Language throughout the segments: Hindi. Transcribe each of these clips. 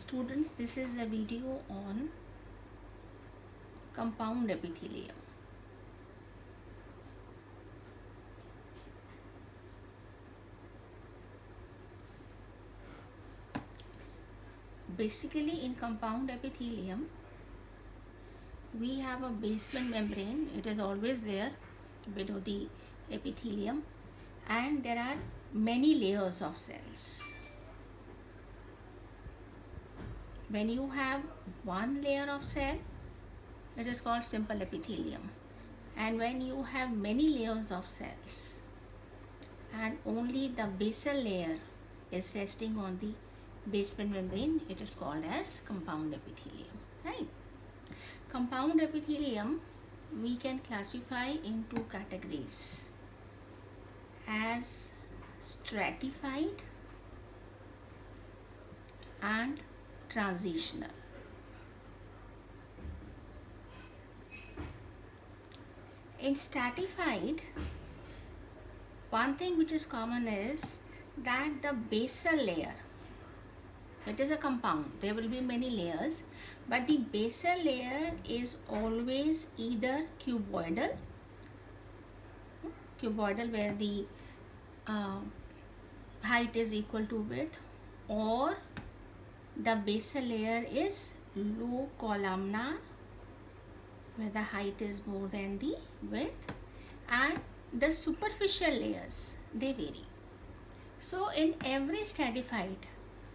Students, this is a video on compound epithelium. Basically, in compound epithelium, we have a basement membrane. It is always there below the epithelium, and there are many layers of cells. When you have one layer of cell, it is called simple epithelium, and when you have many layers of cells and only the basal layer is resting on the basement membrane, it is called as compound epithelium, right? Compound epithelium we can classify in two categories, as stratified and transitional. In stratified, one thing which is common is that the basal layer, it is a compound, there will be many layers, but the basal layer is always either cuboidal where the height is equal to width, or the basal layer is low columnar where the height is more than the width, and the superficial layers, they vary. So in every stratified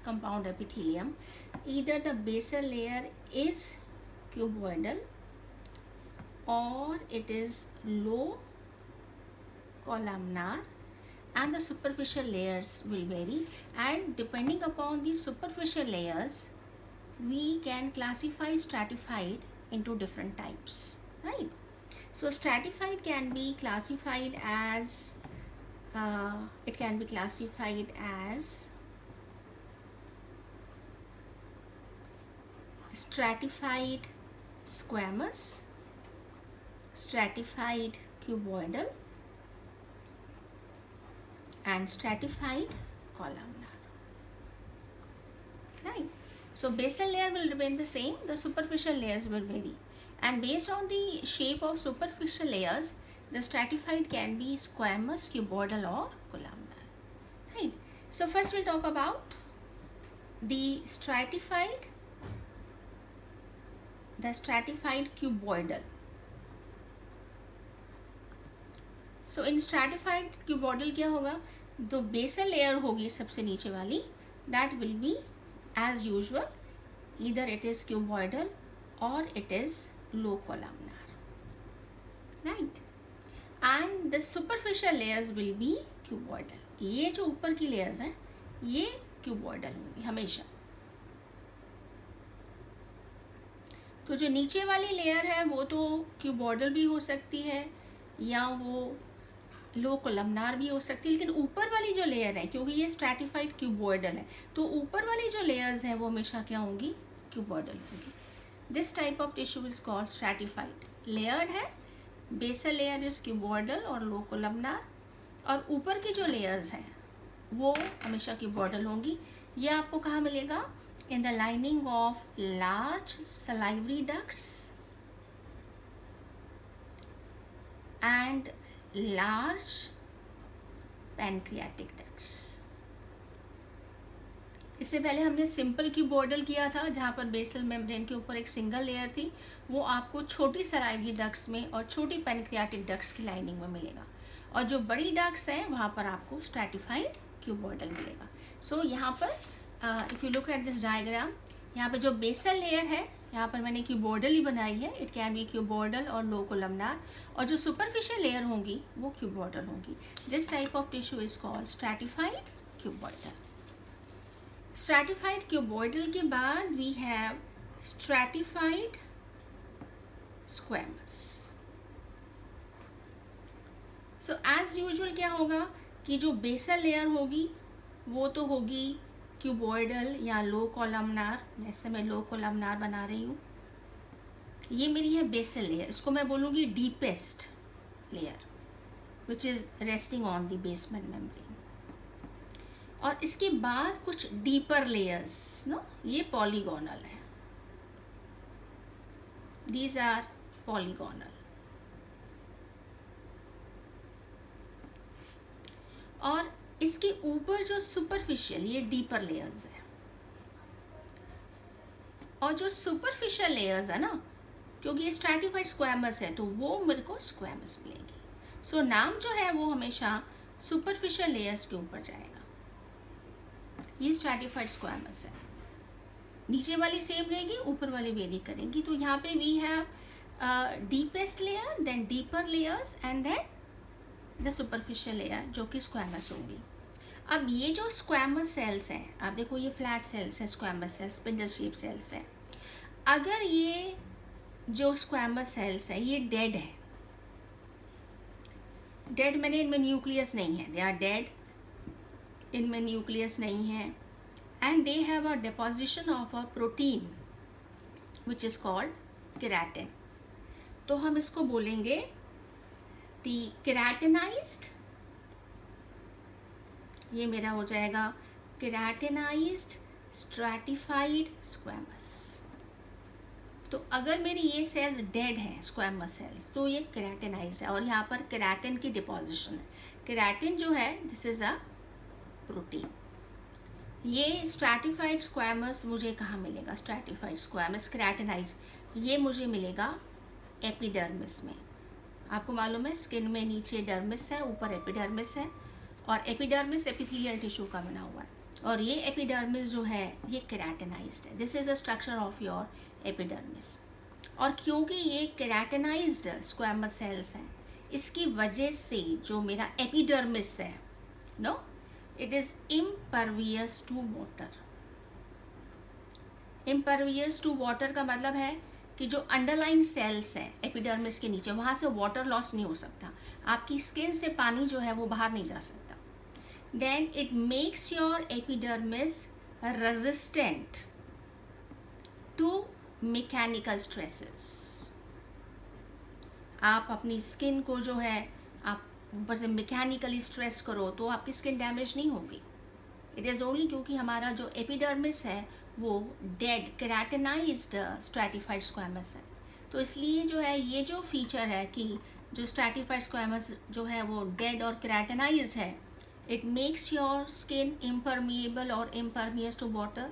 compound epithelium, either the basal layer is cuboidal or it is low columnar, and the superficial layers will vary, and depending upon the superficial layers we can classify stratified into different types, right? So stratified can be classified as stratified squamous, stratified cuboidal, and stratified columnar, right? So basal layer will remain the same, the superficial layers will vary, and based on the shape of superficial layers, the stratified can be squamous, cuboidal, or columnar, right? So first we'll talk about the stratified cuboidal. So in stratified cuboidal क्या होगा, जो basal layer होगी सबसे नीचे वाली, that will be as usual, either it is cuboidal or it is low columnar, right? And the superficial layers will be cuboidal. ये जो ऊपर की layers हैं ये cuboidal होंगी हमेशा. तो जो नीचे वाली लेयर है वो तो क्यूबॉइडल भी हो सकती है या वो लो कोलमनार भी हो सकती है, लेकिन ऊपर वाली जो लेयर है, क्योंकि ये स्ट्रैटिफाइड क्यूबॉइडल है, तो ऊपर वाली जो लेयर्स हैं वो हमेशा क्या होंगी, क्यूबॉइडल होंगी. This type of tissue is called stratified. Layered है, बेसल लेयर इज क्यूबॉइडल और लो कोलमनार, और ऊपर की जो लेयर्स हैं वो हमेशा क्यूबॉइडल होंगी. ये आपको कहाँ मिलेगा, in the lining of large salivary ducts and large pancreatic ducts. इससे पहले हमने सिंपल क्यूबॉइडल किया था जहाँ पर बेसल मेम्ब्रेन के ऊपर एक सिंगल लेयर थी, वो आपको छोटी सलाइवरी डक्ट्स में और छोटी पैनक्रियाटिक डक्ट्स की लाइनिंग में मिलेगा, और जो बड़ी डक्ट्स हैं वहाँ पर आपको स्ट्रैटिफाइड क्यूबॉइडल मिलेगा. सो यहाँ पर if you look at this diagram, यहाँ पे जो बेसल लेयर है यहाँ पर मैंने क्यूबॉइडल ही बनाई है, इट कैन बी क्यूबॉइडल और लो कोलमनार, और जो सुपरफिशियल लेयर होंगी वो क्यूबॉइडल होंगी. This type of tissue is called stratified cuboidal. Stratified cuboidal के बाद we have stratified squamous. So as usual क्या होगा कि जो बेसल लेयर होगी वो तो होगी क्यूबॉइडल या लो कॉलमनार. वैसे मैं लो कॉलमनार बना रही हूँ. ये मेरी है बेसल लेयर, इसको मैं बोलूँगी deepest layer which is resting on the basement membrane. और इसके बाद कुछ डीपर लेयर्स, नो, ये पॉलीगोनल है, दीज आर पॉलीगोनल। और इसके ऊपर जो सुपरफिशियल, ये डीपर लेयर्स है, और जो सुपरफिशियल लेयर्स है ना, क्योंकि ये स्ट्रैटिफाइड स्क्वैमस है तो वो मेरे को स्क्वैमस मिलेगी। सो नाम जो है वो हमेशा सुपरफिशियल लेयर्स के ऊपर जाएगा। ये स्ट्रैटिफाइड स्क्वैमस है, नीचे वाली सेम रहेगी, ऊपर वाली वेरी करेंगी। तो यहाँ पे we have deepest layer, then deeper layers and then the superficial layer जो कि स्क्वैमस होगी। अब ये जो स्क्वैमस सेल्स हैं, आप देखो ये फ्लैट सेल्स हैं, squamous cells, spindle shape cells हैं। अगर ये जो स्क्वैमस सेल्स है ये डेड है, डेड मैंने इनमें न्यूक्लियस नहीं है, दे आर डेड, इनमें न्यूक्लियस नहीं है, and they have a deposition of a protein which is called keratin. तो हम इसको बोलेंगे दी केराटिनाइज्ड, ये मेरा हो जाएगा केराटिनाइज्ड स्ट्रैटिफाइड स्क्वैमस। तो अगर मेरी ये सेल्स डेड हैं, स्क्वैमस सेल्स, तो ये केराटिनाइज्ड है और यहाँ पर केराटिन की डिपोजिशन है। केराटिन जो है दिस इज अ प्रोटीन। ये स्ट्रैटिफाइड स्क्वैमस मुझे कहाँ मिलेगा? स्ट्रैटिफाइड स्क्वैमस केराटिनाइज्ड ये मुझे मिलेगा एपिडर्मिस में। आपको मालूम है स्किन में नीचे डर्मिस है, ऊपर एपिडर्मिस है, और एपिडर्मिस एपिथेलियल टिश्यू का बना हुआ है, और ये एपिडर्मिस जो है ये केराटिनाइज्ड है। This is the structure of your epidermis. और क्योंकि ये केराटिनाइज्ड स्क्वैमस सेल्स हैं, इसकी वजह से जो मेरा एपिडर्मिस है, no, it is impervious to water. Impervious to water का मतलब है कि जो अंडरलाइन सेल्स हैं एपिडर्मिस के नीचे, वहाँ से वाटर लॉस नहीं हो सकता, आपकी स्किन से पानी जो है वो बाहर नहीं जा सकता। Then it makes your epidermis resistant to mechanical stresses. आप अपनी स्किन को जो है आप ऊपर से मैकेनिकली स्ट्रेस करो तो आपकी स्किन डैमेज नहीं होगी। इट इज़ ओनली क्योंकि हमारा जो एपिडर्मिस है वो डेड केराटिनाइज्ड स्ट्रैटिफाइड स्क्वैमस है। तो इसलिए जो है ये जो फीचर है कि जो स्ट्रैटिफाइड स्क्वैमस जो है वो डेड और केराटिनाइज्ड है, it makes your skin impermeable or impervious to water.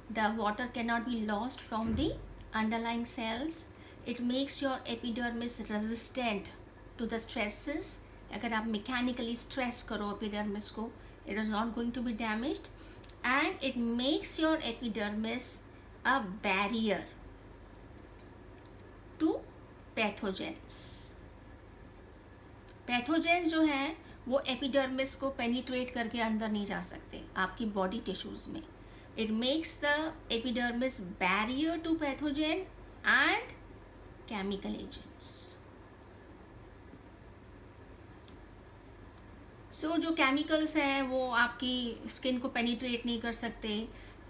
The water cannot be lost from the underlying cells. It makes your epidermis resistant to the stresses. अगर आप mechanically stress करो epidermis को, it is not going to be damaged, and it makes your epidermis a barrier to pathogens. Pathogens जो हैं वो एपिडर्मिस को पेनिट्रेट करके अंदर नहीं जा सकते आपकी बॉडी टिश्यूज़ में। It makes the epidermis barrier to pathogen and chemical agents. So जो केमिकल्स हैं वो आपकी स्किन को पेनिट्रेट नहीं कर सकते,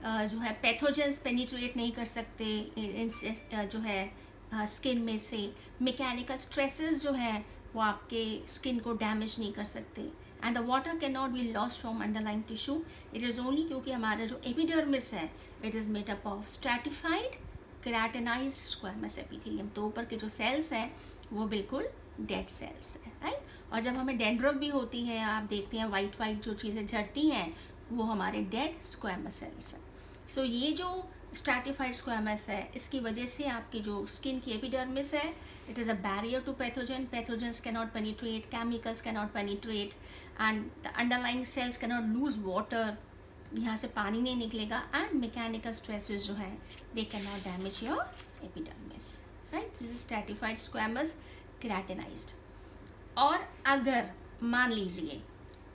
जो है पैथोजेंस पेनिट्रेट नहीं कर सकते इनसे, जो है स्किन में से मैकेनिकल स्ट्रेसेस जो हैं वो आपके स्किन को डैमेज नहीं कर सकते, and the water can not be lost from underlying tissue. It is only क्योंकि हमारा जो एपिडर्मिस है it is made up of stratified keratinised squamous epithelium. तो ऊपर के जो सेल्स हैं वो बिल्कुल डेड सेल्स हैं, राइट। और जब हमें डेंड्रफ भी होती है, आप देखते हैं वाइट वाइट जो चीज़ें झड़ती हैं वो हमारे डेड स्क्वैमस सेल्स हैं। सो ये जो स्ट्रैटिफाइड स्क्वैमस है इसकी वजह से आपकी जो स्किन की एपिडर्मिस है it is a barrier to pathogen. Pathogens cannot penetrate, chemicals cannot penetrate, and the underlying cells cannot lose water. यहाँ से पानी नहीं निकलेगा, and mechanical stresses जो है they cannot damage your epidermis, right? This is stratified squamous keratinized. और अगर मान लीजिए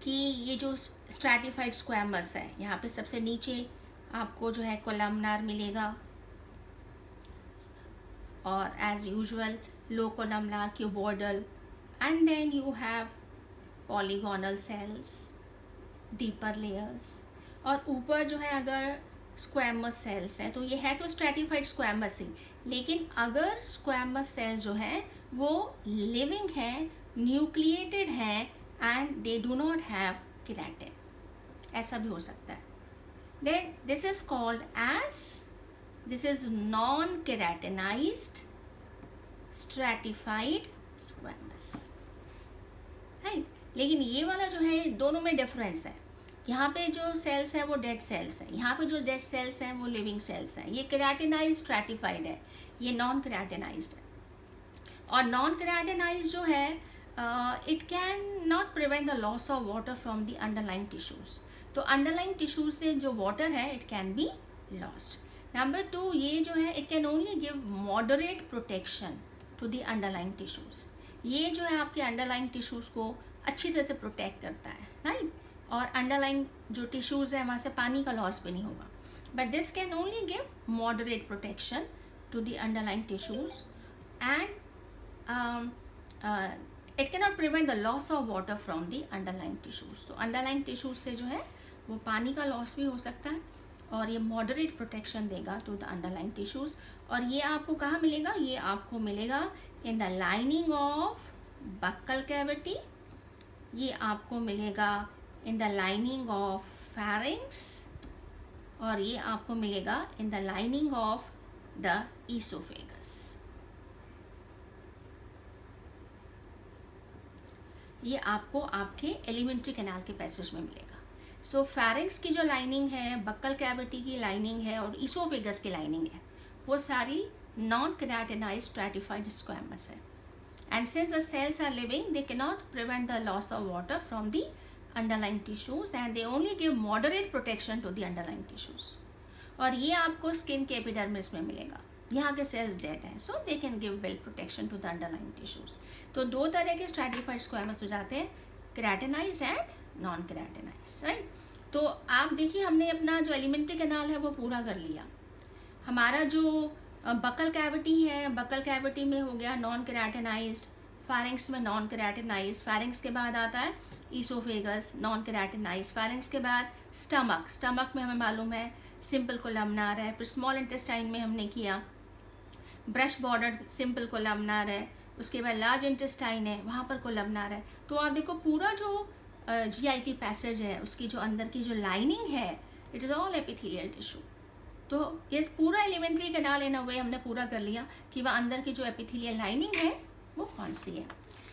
कि ये जो stratified squamous है, यहाँ पे सबसे नीचे आपको जो है कोलमनार मिलेगा, और as usual low columnar, cuboidal, and then you have polygonal cells, deeper layers, और ऊपर जो है अगर स्क्वैमस सेल्स हैं तो ये है तो स्ट्रैटिफाइड स्क्वैमस ही, लेकिन अगर स्क्वैमस सेल्स जो हैं वो लिविंग हैं, न्यूक्लिएटेड हैं, and they do not have keratin. ऐसा भी हो सकता है. Then this is called as, this is non keratinised stratified squamous, right. लेकिन ये वाला जो है, दोनों में डिफरेंस है. यहाँ पे जो सेल्स है वो डेड सेल्स हैं, यहाँ पे जो डेड सेल्स हैं वो लिविंग सेल्स हैं. ये केराटिनाइज्ड स्ट्रैटिफाइड है, ये नॉन केराटिनाइज्ड है. और नॉन केराटिनाइज्ड जो है, it can not prevent the loss of water from the underlying tissues. तो अंडरलाइंग टिश्यूज से जो वाटर है it can be lost. Number 2, ये जो है it can only give moderate protection to the underlying tissues. ये जो है आपके अंडरलाइंग टिश्यूज को अच्छी तरह से प्रोटेक्ट करता है, राइट. और अंडरलाइंग जो टिश्यूज है वहाँ से पानी का लॉस भी नहीं होगा. But this can only give moderate protection to the underlying tissues and it can not prevent the loss of water from the underlying tissues. तो अंडरलाइंग टिश्यूज से जो है वो पानी का लॉस भी हो सकता है और ये मॉडरेट प्रोटेक्शन देगा टू द अंडरलाइंग टिश्यूज. और ये आपको कहाँ मिलेगा? ये आपको मिलेगा in the lining of buccal cavity, ये आपको मिलेगा in the lining of pharynx, और ये आपको मिलेगा in the lining of the oesophagus. ये आपको आपके एलिमेंट्री कैनाल के पैसेज में मिलेगा. सो फैरिंक्स की जो लाइनिंग है, बक्कल कैविटी की लाइनिंग है और ईसोफेगस की लाइनिंग है, वो सारी नॉन केराटिनाइज्ड स्ट्रैटिफाइड स्क्वैमस है. And since the cells are living, they cannot prevent the loss of water from the underlying tissues and they only give moderate protection to the underlying tissues. और ये आपको स्किन के एपिडर्मिस में मिलेगा. यहाँ के सेल्स डेड हैं, so they can give well protection to the underlying tissues. तो दो तरह के स्ट्रैटिफाइड स्क्वैमस हो जाते हैं, keratinised and non keratinised, right. तो आप देखिए, हमने अपना जो एलिमेंट्री कैनाल है वो पूरा कर लिया. हमारा जो बकल कैविटी है, बकल कैविटी में हो गया नॉन केराटिनाइज्ड, फैरिंक्स में नॉन केराटिनाइज्ड, फैरिंक्स के बाद आता है ईसोफेगस, नॉन केराटिनाइज्ड, फैरिंक्स के बाद स्टमक, स्टमक में हमें मालूम है सिंपल कोलमनार है. फिर स्मॉल इंटेस्टाइन में हमने किया ब्रश बॉर्डर्ड सिंपल कोलमनार है. उसके बाद लार्ज इंटेस्टाइन है, वहाँ पर कोलमनार है. तो आप देखो पूरा जो GIT पैसेज है, उसकी जो अंदर की जो लाइनिंग है, it is all epithelial tissue. तो ये पूरा एलिमेंट्री कैनाल इन अ वे हमने पूरा कर लिया कि वह अंदर की जो एपिथेलियल लाइनिंग है वो कौन सी है.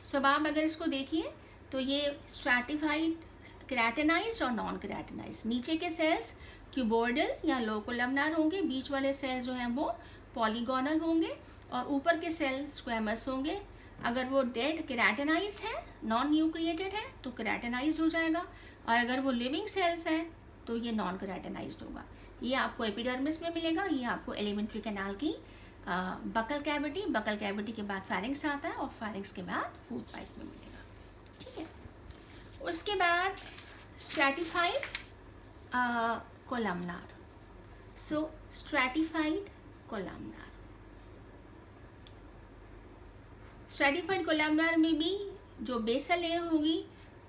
सो अब आप अगर इसको देखिए तो ये स्ट्रैटिफाइड, केराटिनाइज्ड और नॉन केराटिनाइज्ड. नीचे के सेल्स क्यूबॉइडल या लो कोलमनार होंगे, बीच वाले सेल्स जो हैं वो पॉलीगोनल होंगे और ऊपर के सेल स्क्वैमस होंगे. अगर वो डेड केराटिनाइज्ड है, नॉन न्यूक्लिएटेड है, तो केराटिनाइज्ड हो जाएगा. और अगर वो लिविंग सेल्स हैं तो ये नॉन केराटिनाइज्ड होगा. ये आपको एपिडर्मिस में मिलेगा, ये आपको एलिमेंट्री कैनाल की बकल कैविटी, बकल कैविटी के बाद फैरिंक्स आता है और फैरिंक्स के बाद फूड पाइप में मिलेगा. ठीक है. उसके बाद स्ट्रैटिफाइड कोलमनार. सो स्ट्रैटिफाइड कोलमनार, स्ट्रैटिफाइड कोलमनार में भी जो बेसल लेयर होगी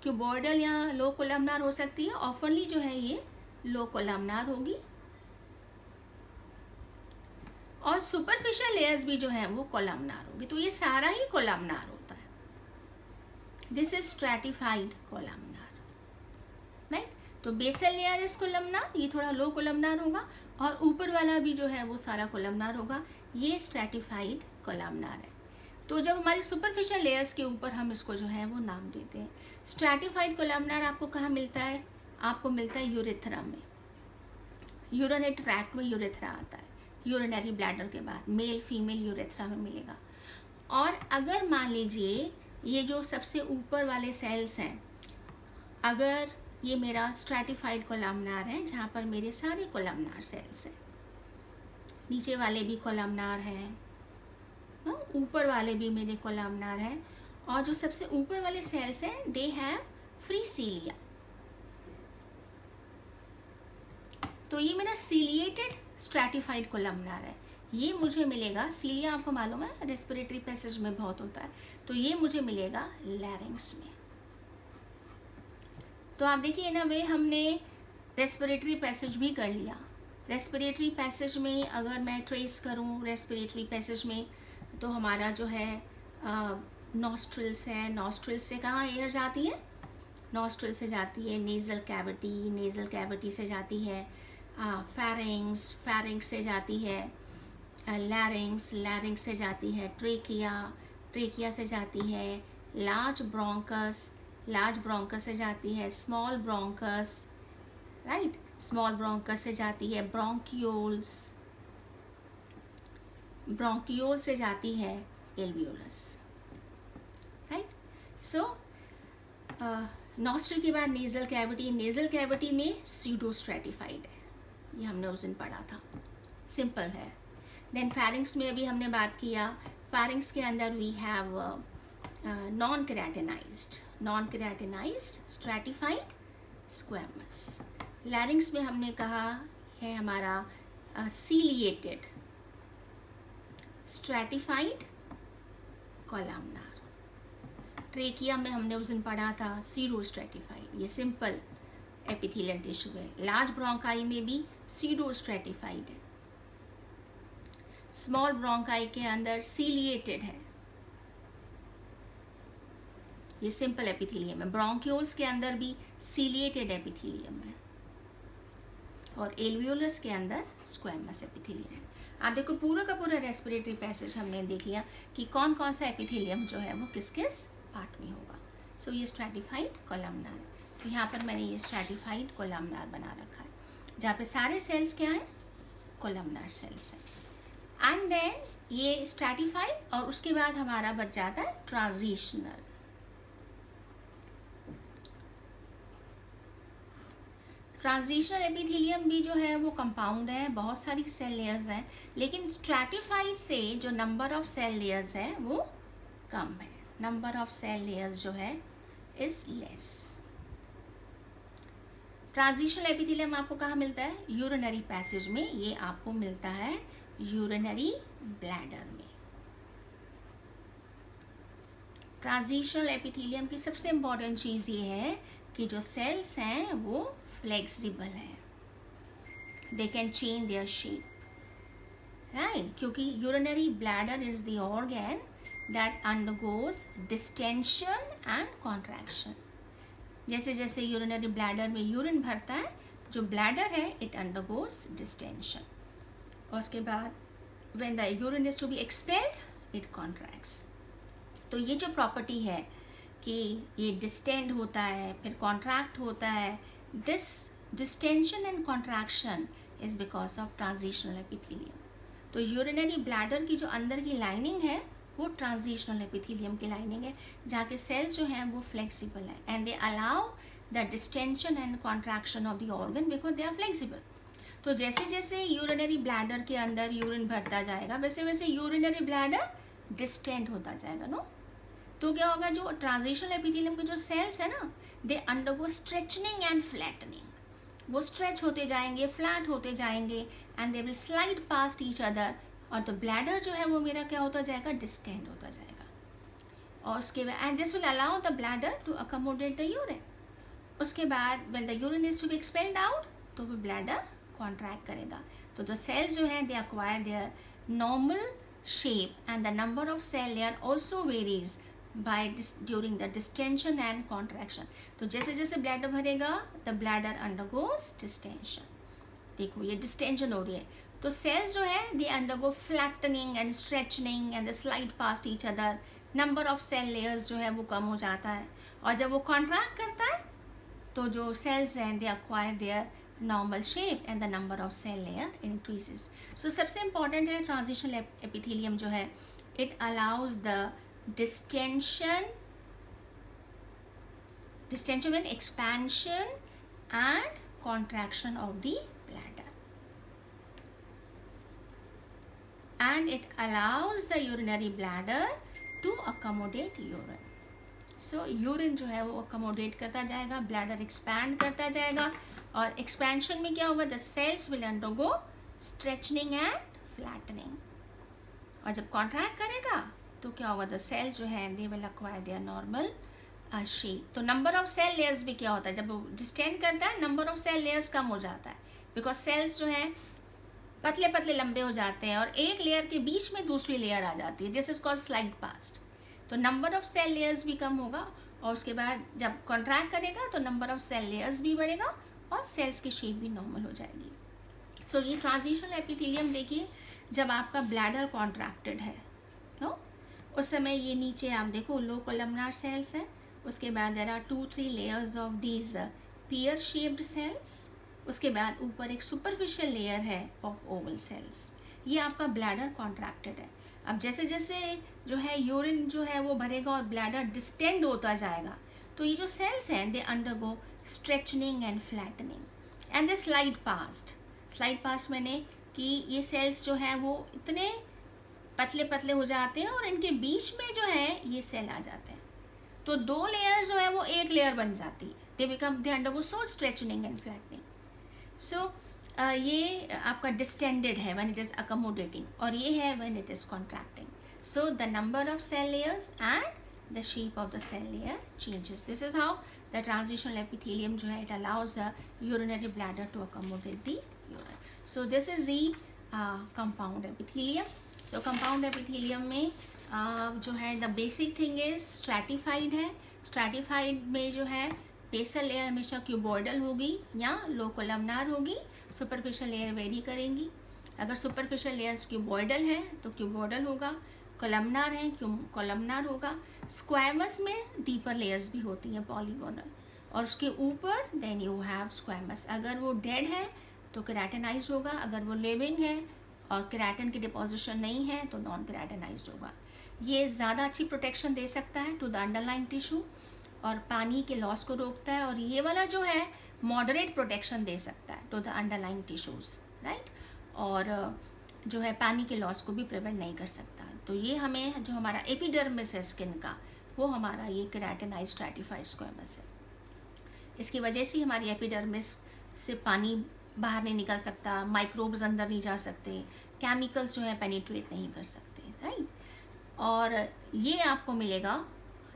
क्यूबॉइडल या लो कोलमनार हो सकती है. ऑफनली जो है ये लो कोलमनार होगी. और सुपरफिशियल लेयर्स भी जो है वो कोलमनार होगी. तो ये सारा ही कोलमनार होता है. This is stratified columnar, right. तो बेसल लेयर इज कोलमनार, ये थोड़ा लो कोलमनार होगा, और ऊपर वाला भी जो है वो सारा कोलमनार होगा. ये स्ट्रैटिफाइड कोलमनार है. तो जब हमारी सुपरफिशियल लेयर्स के ऊपर हम इसको जो है वो नाम देते हैं. स्ट्रैटिफाइड कोलमनार आपको कहाँ मिलता है? आपको मिलता है यूरेथ्रा में. यूरिनरी ट्रैक्ट में यूरेथ्रा आता है, यूरिनरी ब्लैडर के बाद मेल फीमेल यूरेथ्रा में मिलेगा. और अगर मान लीजिए ये जो सबसे ऊपर वाले सेल्स हैं, अगर ये मेरा स्ट्रैटिफाइड कोलमनार है जहाँ पर मेरे सारे कोलमनार सेल्स हैं, नीचे वाले भी कोलमनार हैं, ऊपर वाले भी मेरे कोलमनार हैं, और जो सबसे ऊपर वाले सेल्स हैं दे हैव फ्री सीलिया. तो ये मेरा सीलिएटेड स्ट्रैटिफाइड कोलमनार है. ये मुझे मिलेगा, सीलिया आपको मालूम है रेस्पिरेटरी पैसेज में बहुत होता है, तो ये मुझे मिलेगा लैरिंक्स में. तो आप देखिए ना, वे हमने रेस्पिरेटरी पैसेज भी कर लिया. रेस्पिरेटरी पैसेज में अगर मैं ट्रेस करूं रेस्पिरेटरी पैसेज में, तो हमारा जो है नॉस्ट्रिल्स है. नॉस्ट्रिल्स से कहाँ एयर जाती है? नॉस्ट्रल से जाती है नेज़ल कैविटी, नेज़ल कैविटी से जाती है फेरिंग्स, फेरिंग्स से जाती है लैरिंग्स, लैरिंग्स से जाती है ट्रेकिया, ट्रेकिया से जाती है लार्ज ब्रोंकस, लार्ज ब्रोंकस से जाती है small bronchus, right, small bronchus से जाती है ब्रोंकियोल्स, ब्रोंकियोल से जाती है एल्वियोलस, राइट। सो नॉस्ट्रल के बाद नेज़ल कैविटी, नेज़ल कैविटी में सीडोस्ट्रेटिफाइड है, ये हमने उस दिन पढ़ा था, सिंपल है। देन फेरिंग्स में अभी हमने बात किया, फेरिंग्स के अंदर we have non keratinised, non keratinised stratified squamous. Larynx में हमने कहा है हमारा सीलिएटेड स्ट्रेटिफाइड कोलमनार। ट्रेकिया में हमने उस दिन पढ़ा था सीडोस्ट्रेटिफाइड, ये सिंपल एपिथेलियल टिश्यू है। लार्ज ब्रोंकाई में भी सीडोस्ट्रेटिफाइड है, स्मॉल ब्रोंकाई के अंदर सीलिएटेड है, ये सिंपल एपिथेलियम है। ब्रोंकियोल्स के अंदर भी सीलिएटेड एपिथेलियम है और एल्वियोलस के अंदर स्क्वेमस एपिथेलियम है। आप देखो पूरा का पूरा रेस्पिरेटरी पैसेज हमने देख लिया कि कौन कौन सा एपिथेलियम जो है वो किस किस पार्ट में होगा। सो ये स्ट्रेटिफाइड कोलमनार, तो यहाँ पर मैंने ये स्ट्रेटिफाइड कोलमनार बना रखा है जहाँ पे सारे सेल्स क्या हैं, कोलमनार सेल्स हैं। एंड देन ये स्ट्रेटिफाइड और उसके बाद हमारा बच जाता है ट्रांजिशनल। ट्रांजिशनल एपिथेलियम भी जो है वो कंपाउंड है, बहुत सारी सेल लेयर्स हैं, लेकिन स्ट्रेटिफाइड से जो नंबर ऑफ सेल लेयर्स है वो कम है, नंबर ऑफ सेल लेयर्स जो है इज लेस। ट्रांजिशनल एपिथेलियम आपको कहाँ मिलता है, यूरिनरी पैसेज में, ये आपको मिलता है यूरिनरी ब्लैडर में। ट्रांजिशनल एपिथेलियम की सबसे इम्पॉर्टेंट चीज़ ये है कि जो सेल्स हैं वो फ्लेक्सिबल है, they can change their shape, right, क्योंकि urinary bladder is the organ that undergoes distension and contraction. जैसे जैसे यूरिनरी ब्लैडर में यूरिन भरता है, जो ब्लैडर है इट अंडरगोज डिस्टेंशन, और उसके बाद when the urine is to be expelled it contracts. तो ये जो प्रॉपर्टी है कि ये डिस्टेंड होता है फिर कॉन्ट्रैक्ट होता है, this distension and contraction is because of transitional epithelium. तो यूरिनरी ब्लैडर की जो अंदर की लाइनिंग है वो ट्रांजिशनल एपिथेलियम की लाइनिंग है, जहाँ के सेल्स जो हैं वो फ्लेक्सिबल है and they allow the distension and contraction of the organ because they are flexible. तो जैसे जैसे यूरिनरी ब्लैडर के अंदर यूरिन भरता जाएगा वैसे वैसे यूरिनरी ब्लैडर डिस्टेंड होता जाएगा, नो। तो क्या होगा, जो ट्रांजिशनल एपिथेलियम के जो सेल्स है ना, दे अंडरगो स्ट्रेचनिंग एंड फ्लैटनिंग, वो स्ट्रेच होते जाएंगे, फ्लैट होते जाएंगे and they will slide past each other, और तो ब्लैडर जो है वो मेरा क्या होता जाएगा, डिस्टेंड होता जाएगा। और उसके बाद and this will allow the bladder to accommodate the urine. उसके बाद when the urine is to be expelled out तो वो ब्लैडर कॉन्ट्रैक्ट करेगा। तो द सेल्स जो है they acquire their normal shape and the number of cell layer also varies during the distension and contraction। तो जैसे जैसे ब्लैडर भरेगा the bladder undergoes distension। देखो ये डिस्टेंशन हो रही है, तो सेल्स जो है they undergo flattening and stretching and they slide past each other, number of cell layers जो है वो कम हो जाता है, और जब वो कॉन्ट्रैक्ट करता है तो जो सेल्स हैं they acquire their normal shape and the number of cell layer increases। so सबसे important है transitional epithelium जो है, it allows the distension and expansion and contraction of the bladder, and it allows the urinary bladder to accommodate urine। so urine जो है वो accommodate करता जाएगा, bladder expand करता जाएगा, और expansion में क्या होगा, the cells will undergo stretching and flattening, और जब contract करेगा तो क्या होगा, द सेल्स जो है they will acquire their normal shape. तो नंबर ऑफ सेल लेयर्स भी क्या होता है, जब वो डिस्टेंड करता है नंबर ऑफ सेल लेयर्स कम हो जाता है, बिकॉज सेल्स जो हैं पतले पतले लंबे हो जाते हैं और एक लेयर के बीच में दूसरी लेयर आ जाती है, this is called slide past. तो नंबर ऑफ सेल लेयर्स भी कम होगा और उसके बाद जब कॉन्ट्रैक्ट करेगा तो नंबर ऑफ सेल लेयर्स भी बढ़ेगा और सेल्स की शेप भी नॉर्मल हो जाएगी। सो ये ट्रांजिशनल एपिथेलियम देखिए, जब आपका ब्लैडर कॉन्ट्रैक्टेड है नो, उस समय ये नीचे आप देखो लो कोलमनार सेल्स हैं, उसके बाद there are 2-3 layers of these pear shaped cells, उसके बाद ऊपर एक सुपरफिशियल लेयर है ऑफ ओवल सेल्स। ये आपका ब्लैडर कॉन्ट्रैक्टेड है। अब जैसे जैसे जो है यूरिन जो है वो भरेगा और ब्लैडर डिस्टेंड होता जाएगा, तो ये जो सेल्स हैं they undergo stretching and flattening and they slide past. Slide past मैंने कि ये सेल्स जो हैं वो इतने पतले पतले हो जाते हैं और इनके बीच में जो है ये सेल आ जाते हैं, तो 2 लेयर जो है वो एक लेयर बन जाती है। They become they undergo so stretching and flattening. So ये आपका डिस्टेंडेड है व्हेन इट इज़ अकोमोडेटिंग, और ये है when it is contracting. So the number of cell layers and the shape of the cell layer changes. This is how the transitional epithelium जो है it allows the urinary bladder to accommodate the urine. So this is the compound epithelium. So compound epithelium में जो है the basic thing is stratified है। स्ट्रैटिफाइड में जो है बेसल लेयर हमेशा क्यूबॉइडल होगी या लो कोलमनार होगी, सुपरफिशियल लेयर वेरी करेंगी। अगर सुपरफिशियल लेयर्स क्यूबॉइडल है तो क्यूबॉइडल होगा, कोलमनार है कोलमनार होगा। स्क्वैमस में डीपर लेयर्स भी होती हैं पॉलीगोनल, और उसके ऊपर देन यू हैव स्क्वैमस। अगर वो डेड है तो केराटिनाइज्ड होगा, अगर वो लिविंग है और केराटिन की डिपोजिशन नहीं है तो नॉन केराटिनाइज्ड होगा। ये ज़्यादा अच्छी प्रोटेक्शन दे सकता है टू द अंडरलाइंग टिश्यू और पानी के लॉस को रोकता है, और ये वाला जो है मॉडरेट प्रोटेक्शन दे सकता है to the underlying tissues, right, और जो है पानी के लॉस को भी प्रिवेंट नहीं कर सकता। तो ये हमें जो हमारा एपिडर्मिस है स्किन का, वो हमारा ये केराटिनाइज्ड स्ट्रैटिफाइड स्क्वैमस है। इसकी वजह से हमारी एपिडर्मिस से पानी बाहर नहीं निकल सकता, माइक्रोब्स अंदर नहीं जा सकते, केमिकल्स जो है पेनिट्रेट नहीं कर सकते, राइट। और ये आपको मिलेगा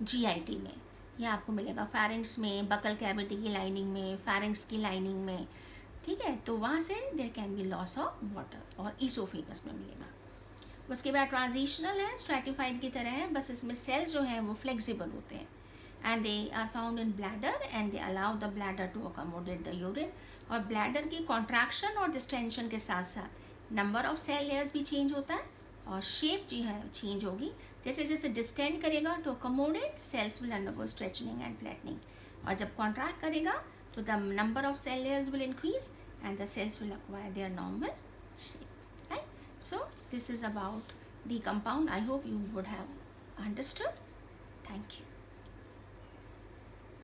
जीआईटी में, ये आपको मिलेगा फैरिंग्स में, बकल कैविटी की लाइनिंग में, फैरिंग्स की लाइनिंग में, ठीक है। तो वहाँ से there can be loss of water, और ईसोफेगस में मिलेगा। उसके बाद ट्रांजिशनल है, स्ट्रैटिफाइड की तरह है, बस इसमें सेल्स जो हैं वो फ्लेक्सिबल होते हैं and they are found in bladder and they allow the bladder to accommodate the urine. और ब्लैडर की कॉन्ट्रैक्शन और डिस्टेंशन के साथ साथ नंबर ऑफ सेल लेयर्स भी चेंज होता है और शेप जो है चेंज होगी। जैसे जैसे डिस्टेंड करेगा तो accommodate cells will undergo stretching and flattening, और जब कॉन्ट्रैक्ट करेगा तो the number of cell layers will increase and the cells will acquire their normal shape, right? So this is about the compound. I hope you would have understood. Thank you.